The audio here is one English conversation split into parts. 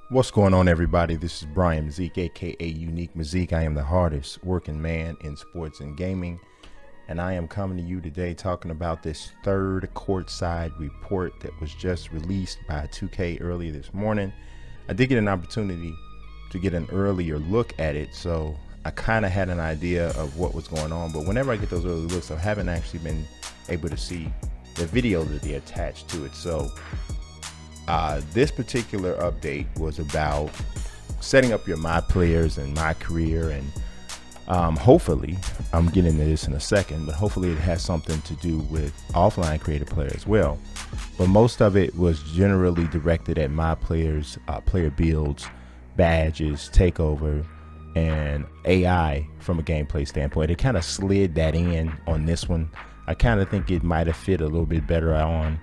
What's going on, everybody? This is Brian Mazique, aka Unique Mazique. I am the hardest working man in sports and gaming, and I am coming to you today talking about this third courtside report that was just released by 2K earlier this morning. I did get an opportunity to get an earlier look at it, so I kind of had an idea of what was going on, but whenever I get those early looks, I haven't actually been able to see the video that they attached to it. So this particular update was about setting up your my players and my career, and hopefully, I'm getting to this in a second, but hopefully it has something to do with offline creative player as well. But most of it was generally directed at my players, player builds, badges, takeover, and AI from a gameplay standpoint. It kind of slid that in on this one. I kind of think it might have fit a little bit better on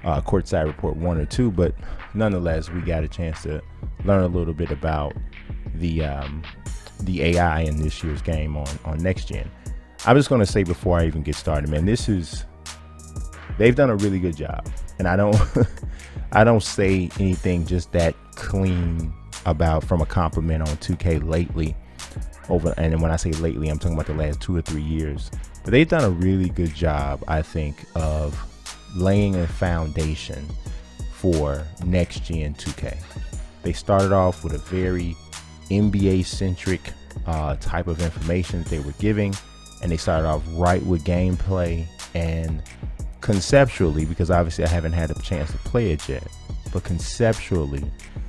courtside report 1 or 2, but nonetheless, we got a chance to learn a little bit about the AI in this year's game on next gen. I'm just going to say before I even get started, man, they've done a really good job, and I don't say anything just that clean about from a compliment on 2K lately. And when I say lately, I'm talking about the last 2 or 3 years. But they've done a really good job, I think, of laying a foundation for next gen 2K. They started off with a very NBA centric type of information that they were giving, and they started off right with gameplay and conceptually, because obviously I haven't had a chance to play it yet, but conceptually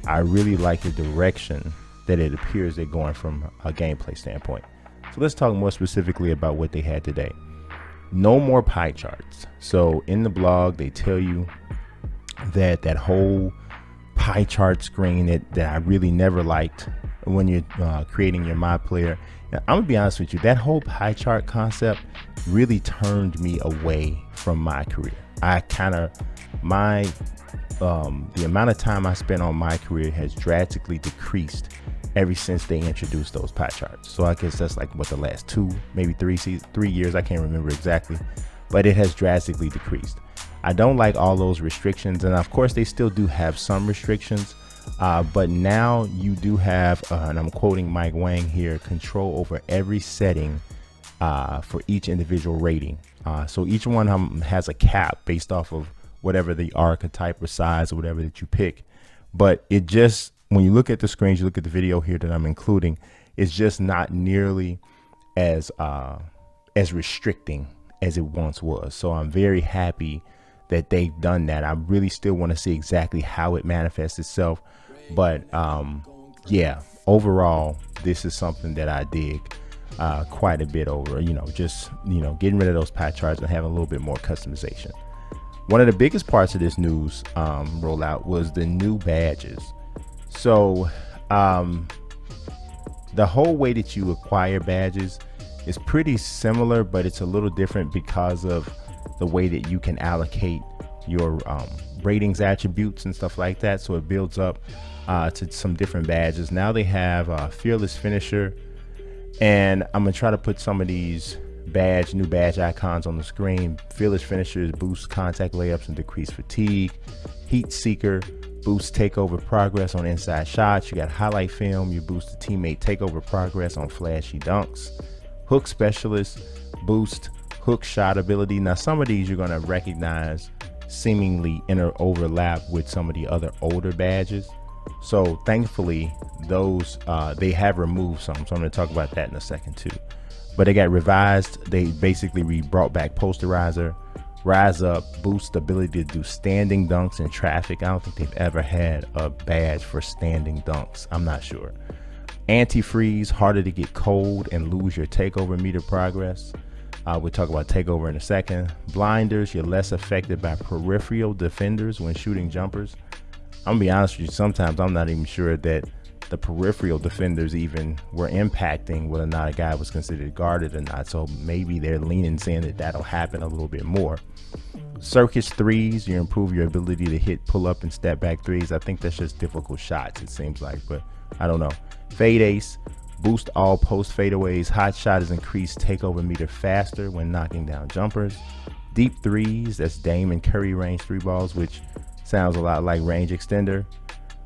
I really like the direction that it appears they're going from a gameplay standpoint. So let's talk more specifically about what they had today. No more pie charts. So in the blog, they tell you that whole pie chart screen that I really never liked when you're creating your my player. Now, I'm gonna be honest with you, that whole pie chart concept really turned me away from my career. The amount of time I spent on my career has drastically decreased ever since they introduced those pie charts. So I guess that's like what, the last 2, maybe 3 years, I can't remember exactly, but it has drastically decreased. I don't like all those restrictions, and of course they still do have some restrictions, but now you do have, and I'm quoting Mike Wang here, control over every setting for each individual rating. So each one has a cap based off of whatever the archetype or size or whatever that you pick. But it just, when you look at the screens, you look at the video here that I'm including, it's just not nearly as restricting as it once was. So I'm very happy that they've done that. I really still want to see exactly how it manifests itself. But yeah, overall, this is something that I dig quite a bit over, getting rid of those pie charts and having a little bit more customization. One of the biggest parts of this news rollout was the new badges. So the whole way that you acquire badges is pretty similar, but it's a little different because of the way that you can allocate your ratings attributes and stuff like that. So it builds up to some different badges. Now they have Fearless Finisher, and I'm gonna try to put some of these new badge icons on the screen. Fearless Finishers boost contact layups and decrease fatigue. Heat Seeker boosts takeover progress on inside shots. You got Highlight Film, you boost the teammate takeover progress on flashy dunks. Hook Specialist boost hook shot ability. Now some of these you're going to recognize seemingly overlap with some of the other older badges. So thankfully those they have removed some, so I'm going to talk about that in a second too. But they got revised. They basically brought back Posterizer, Rise Up, boost the ability to do standing dunks in traffic. I don't think they've ever had a badge for standing dunks. I'm not sure. Anti-freeze, harder to get cold and lose your takeover meter progress. We'll talk about takeover in a second. Blinders, you're less affected by peripheral defenders when shooting jumpers. I'm gonna be honest with you, sometimes I'm not even sure that the peripheral defenders even were impacting whether or not a guy was considered guarded or not. So maybe they're leaning, saying that that'll happen a little bit more. Circus threes, you improve your ability to hit pull up and step back threes. I think that's just difficult shots, it seems like, but I don't know. Fade Ace, boost all post fadeaways. Hot shot is increased takeover meter faster when knocking down jumpers. Deep threes, that's Dame and Curry range 3 balls, which sounds a lot like range extender.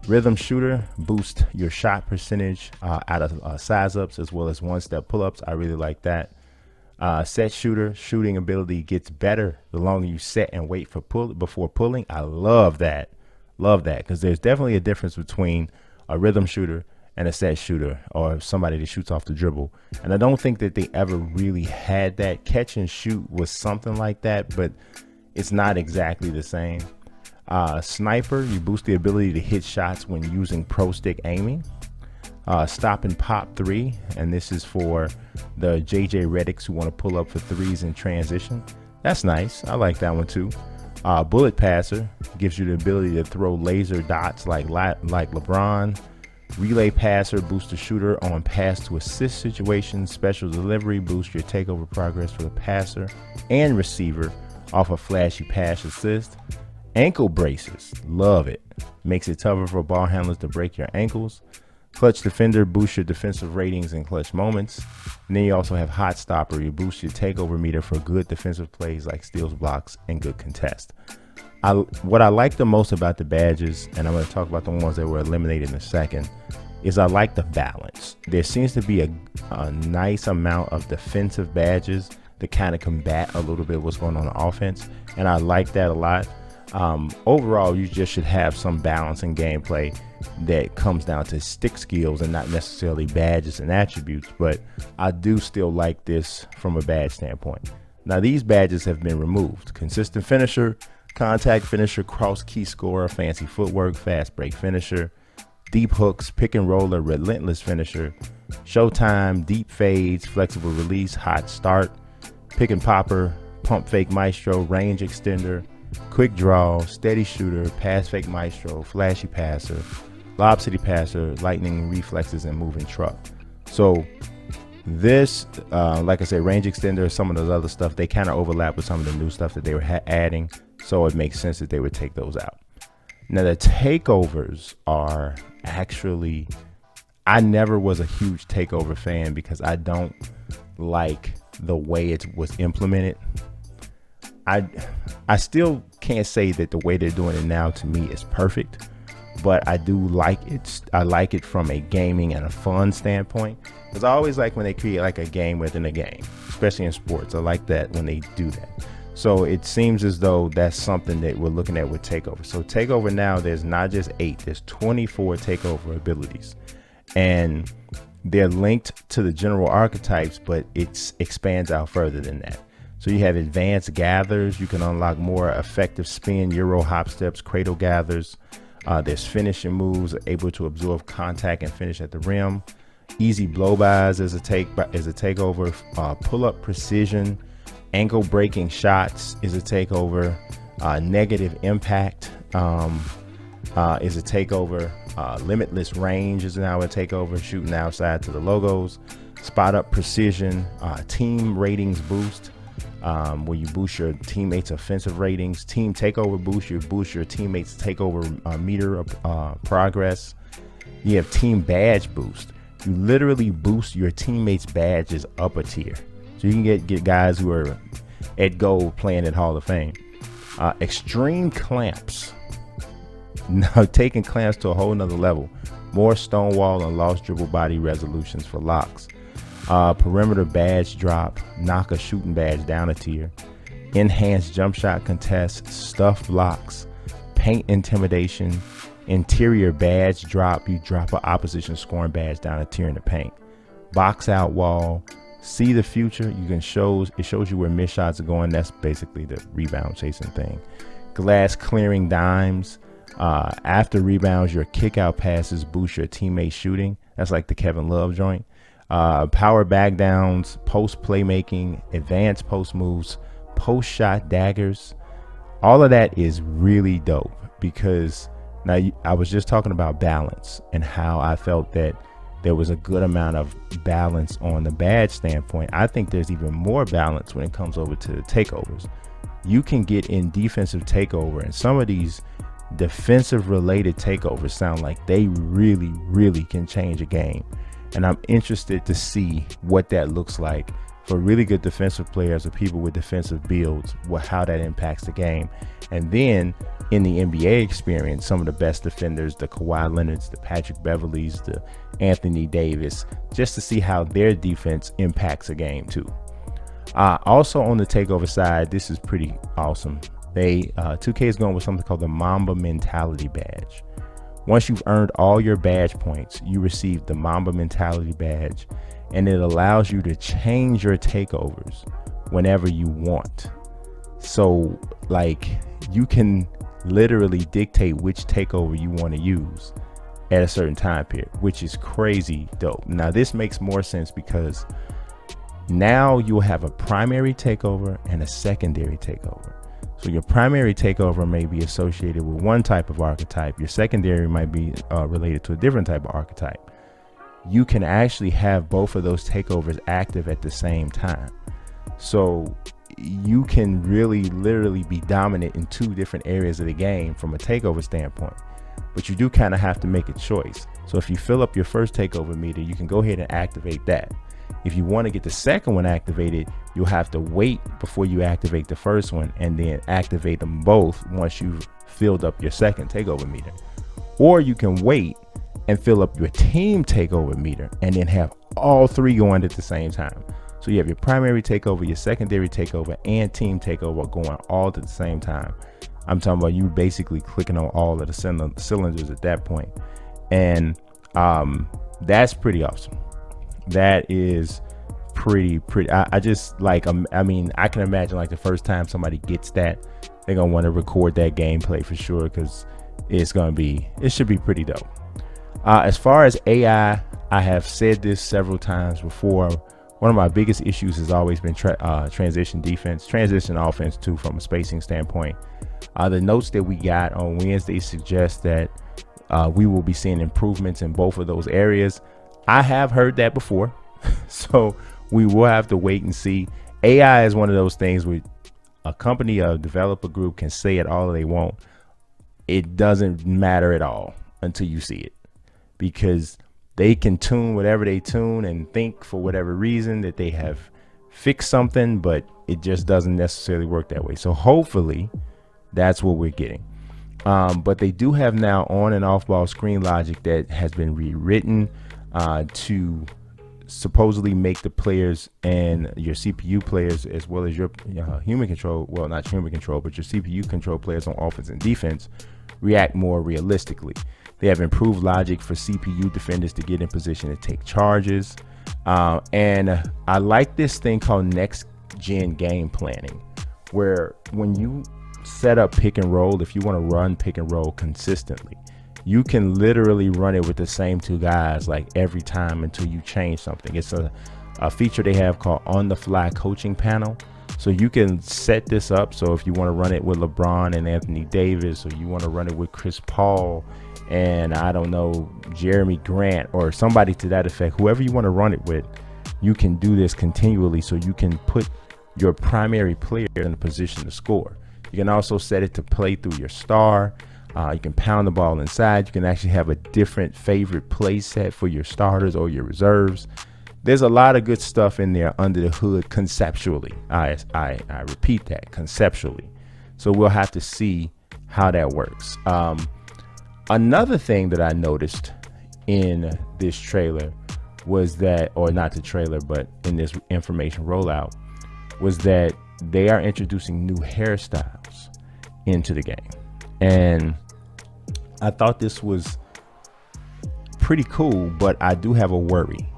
Rhythm shooter boosts your shot percentage out of size ups as well as one step pull ups. I really like that. Set shooter shooting ability gets better the longer you set and wait for before pulling. I love that. Love that, because there's definitely a difference between a rhythm shooter and a set shooter, or somebody that shoots off the dribble. And I don't think that they ever really had that. Catch and shoot was something like that, but it's not exactly the same. Sniper, you boost the ability to hit shots when using pro stick aiming. Stop and pop 3, and this is for the JJ Reddicks who want to pull up for threes in transition. That's nice. I like that one too. Bullet passer gives you the ability to throw laser dots like LeBron. Relay passer boosts the shooter on pass to assist situations. Special delivery boosts your takeover progress for the passer and receiver off a flashy pass assist. Ankle braces, love it. Makes it tougher for ball handlers to break your ankles. Clutch defender boosts your defensive ratings in clutch moments. And then you also have hot stopper. You boost your takeover meter for good defensive plays like steals, blocks, and good contest. What I like the most about the badges, and I'm going to talk about the ones that were eliminated in a second, is I like the balance. There seems to be a nice amount of defensive badges to kind of combat a little bit what's going on offense, and I like that a lot. Overall, you just should have some balance in gameplay that comes down to stick skills and not necessarily badges and attributes, but I do still like this from a badge standpoint. Now, these badges have been removed: consistent finisher, contact finisher, cross key scorer, fancy footwork, fast break finisher, deep hooks, pick and roller, relentless finisher, showtime, deep fades, flexible release, hot start, pick and popper, pump fake maestro, range extender, quick draw, steady shooter, pass fake maestro, flashy passer, lob city passer, lightning reflexes, and moving truck. So this, like I said, range extender, some of those other stuff, they kind of overlap with some of the new stuff that they were adding. So it makes sense that they would take those out. Now the takeovers are actually, I never was a huge takeover fan because I don't like the way it was implemented. I still can't say that the way they're doing it now to me is perfect, but I do like it. I like it from a gaming and a fun standpoint, because I always like when they create like a game within a game, especially in sports. I like that when they do that. So it seems as though that's something that we're looking at with takeover. So takeover now, there's not just 8, there's 24 takeover abilities, and they're linked to the general archetypes, but it expands out further than that. So you have advanced gathers. You can unlock more effective spin, euro hop steps, cradle gathers. There's finishing moves, able to absorb contact and finish at the rim. Easy blow-bys as a takeover. Pull-up precision, ankle breaking shots is a takeover. Negative impact is a takeover. Limitless range is now a takeover. Shooting outside to the logos. Spot up precision. Team ratings boost, where you boost your teammates' offensive ratings. Team takeover boost, you boost your teammates' takeover meter of progress. You have team badge boost. You literally boost your teammates' badges up a tier. So you can get guys who are at gold playing at Hall of Fame. Extreme clamps. Now taking clamps to a whole nother level. More stonewall and lost dribble body resolutions for locks. Perimeter badge drop, knock a shooting badge down a tier. Enhanced jump shot contest, stuff blocks, paint intimidation. Interior badge drop, you drop an opposition scoring badge down a tier in the paint. Box out wall, see the future, it shows you where missed shots are going. That's basically the rebound chasing thing. Glass clearing dimes, after rebounds your kick out passes boost your teammate shooting. That's like the Kevin Love joint. Power back downs, post playmaking, advanced post moves, post shot daggers. All of that is really dope, because now I was just talking about balance and how I felt that there was a good amount of balance on the badge standpoint. I think there's even more balance when it comes over to the takeovers. You can get in defensive takeover, and some of these defensive related takeovers sound like they really, really can change a game. And I'm interested to see what that looks like for really good defensive players or people with defensive builds, how that impacts the game. And then in the NBA experience, some of the best defenders, the Kawhi Leonards, the Patrick Beverleys, the Anthony Davis, just to see how their defense impacts a game too. Also on the takeover side, this is pretty awesome. 2K is going with something called the Mamba Mentality Badge. Once you've earned all your badge points, you receive the Mamba Mentality Badge, and it allows you to change your takeovers whenever you want. So like you can literally dictate which takeover you want to use at a certain time period, which is crazy dope. Now this makes more sense because now you'll have a primary takeover and a secondary takeover. So your primary takeover may be associated with one type of archetype. Your secondary might be related to a different type of archetype. You can actually have both of those takeovers active at the same time. So you can really literally be dominant in two different areas of the game from a takeover standpoint. But you do kind of have to make a choice. So if you fill up your first takeover meter, you can go ahead and activate that. If you want to get the second one activated, you'll have to wait before you activate the first one and then activate them both once you've filled up your second takeover meter. Or you can wait and fill up your team takeover meter and then have all three going at the same time. So you have your primary takeover, your secondary takeover, and team takeover going all at the same time. I'm talking about you basically clicking on all of the cylinders at that point. And that's pretty awesome. That is pretty. I just like, I mean, I can imagine like the first time somebody gets that, they're going to want to record that gameplay for sure, because it should be pretty dope. As far as AI, I have said this several times before. One of my biggest issues has always been transition defense, transition offense too, from a spacing standpoint. The notes that we got on Wednesday suggest that we will be seeing improvements in both of those areas. I have heard that before, so we will have to wait and see. AI is one of those things where a company, a developer group can say it all they want. It doesn't matter at all until you see it, because they can tune whatever they tune and think for whatever reason that they have fixed something, but it just doesn't necessarily work that way. So hopefully that's what we're getting. But they do have now on and off ball screen logic that has been rewritten to supposedly make the players and your CPU players, as well as your human control, well, not human control, but your CPU control players on offense and defense react more realistically. They have improved logic for CPU defenders to get in position to take charges. And I like this thing called next gen game planning, where when you set up pick and roll, if you want to run pick and roll consistently, you can literally run it with the same two guys like every time until you change something. It's a feature they have called on the fly coaching panel. So you can set this up. So if you want to run it with LeBron and Anthony Davis, or you want to run it with Chris Paul and I don't know, Jeremy Grant or somebody to that effect, whoever you want to run it with, you can do this continually. So you can put your primary player in a position to score. You can also set it to play through your star. You can pound the ball inside. You can actually have a different favorite play set for your starters or your reserves. There's a lot of good stuff in there under the hood conceptually. I repeat that, conceptually. So we'll have to see how that works. Another thing that I noticed in this trailer was that, or not the trailer, but in this information rollout, was that they are introducing new hairstyles into the game. And I thought this was pretty cool, but I do have a worry,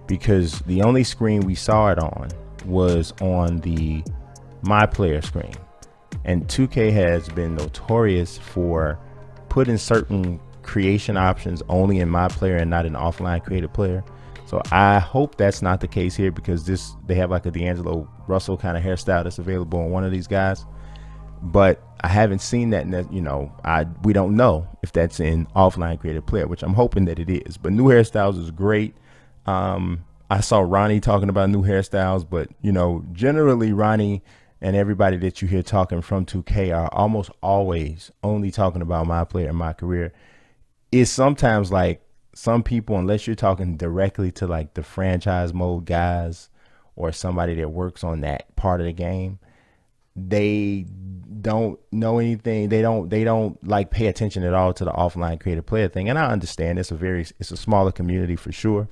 because the only screen we saw it on was on the My Player screen. And 2K has been notorious for putting certain creation options only in My Player and not in offline created player. So I hope that's not the case here, because they have like a D'Angelo Russell kind of hairstyle that's available on one of these guys. But I haven't seen that, we don't know if that's in offline created player, which I'm hoping that it is. But new hairstyles is great. I saw Ronnie talking about new hairstyles, but generally Ronnie and everybody that you hear talking from 2K are almost always only talking about My Player and My Career. It's sometimes like some people, unless you're talking directly to like the franchise mode guys or somebody that works on that part of the game, they don't know anything. They don't like pay attention at all to the offline creative player thing. And I understand it's a smaller community for sure.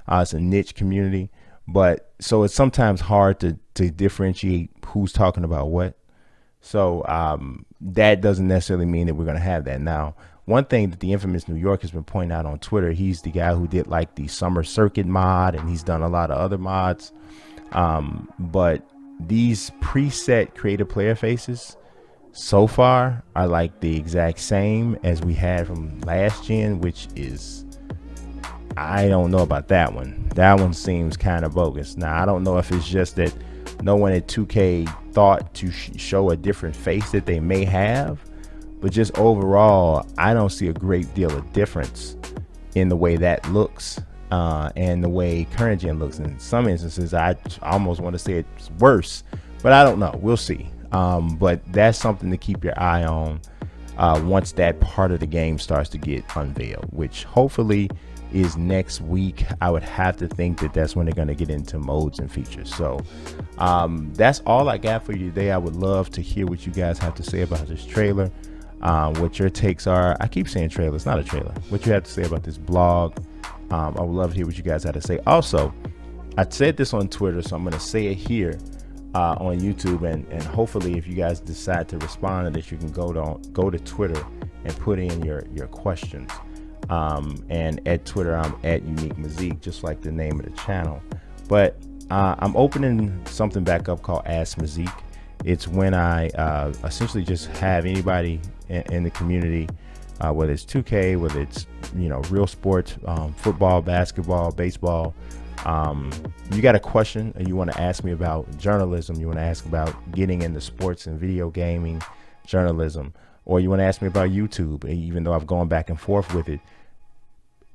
It's a niche community, but so it's sometimes hard to differentiate who's talking about what. So that doesn't necessarily mean that we're going to have that. Now, one thing that the infamous New York has been pointing out on Twitter, he's the guy who did like the Summer Circuit mod, and he's done a lot of other mods. But these preset creative player faces so far are like the exact same as we had from last gen, which is, I don't know about that one. That one seems kind of bogus. Now, I don't know if it's just that no one at 2K thought to show a different face that they may have, but just overall, I don't see a great deal of difference in the way that looks and the way current gen looks. In some instances, I almost want to say it's worse, but I don't know. We'll see. But that's something to keep your eye on once that part of the game starts to get unveiled, which hopefully is next week. I would have to think that that's when they're going to get into modes and features. So that's all I got for you today. I would love to hear what you guys have to say about this trailer, what your takes are. I keep saying trailer, it's not a trailer. What you have to say about this blog. I would love to hear what you guys have to say. Also, I said this on Twitter, so I'm going to say it here on YouTube, and hopefully if you guys decide to respond to this, you can go to Twitter and put in your questions. And at Twitter, I'm at Unique Mazique, just like the name of the channel. But I'm opening something back up called Ask Mazique. It's when I essentially just have anybody in the community, whether it's 2K, whether it's real sports, football, basketball, baseball. You got a question and you want to ask me about journalism, you want to ask about getting into sports and video gaming journalism, or you want to ask me about YouTube, even though I've gone back and forth with it,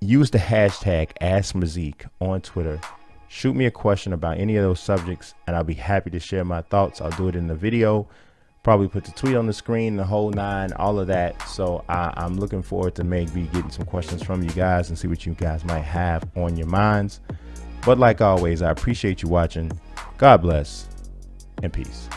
use the hashtag AskMazique on Twitter. Shoot me a question about any of those subjects, and I'll be happy to share my thoughts. I'll do it in the video, probably put the tweet on the screen, the whole nine, all of that. So I'm looking forward to maybe getting some questions from you guys and see what you guys might have on your minds. But like always, I appreciate you watching. God bless and peace.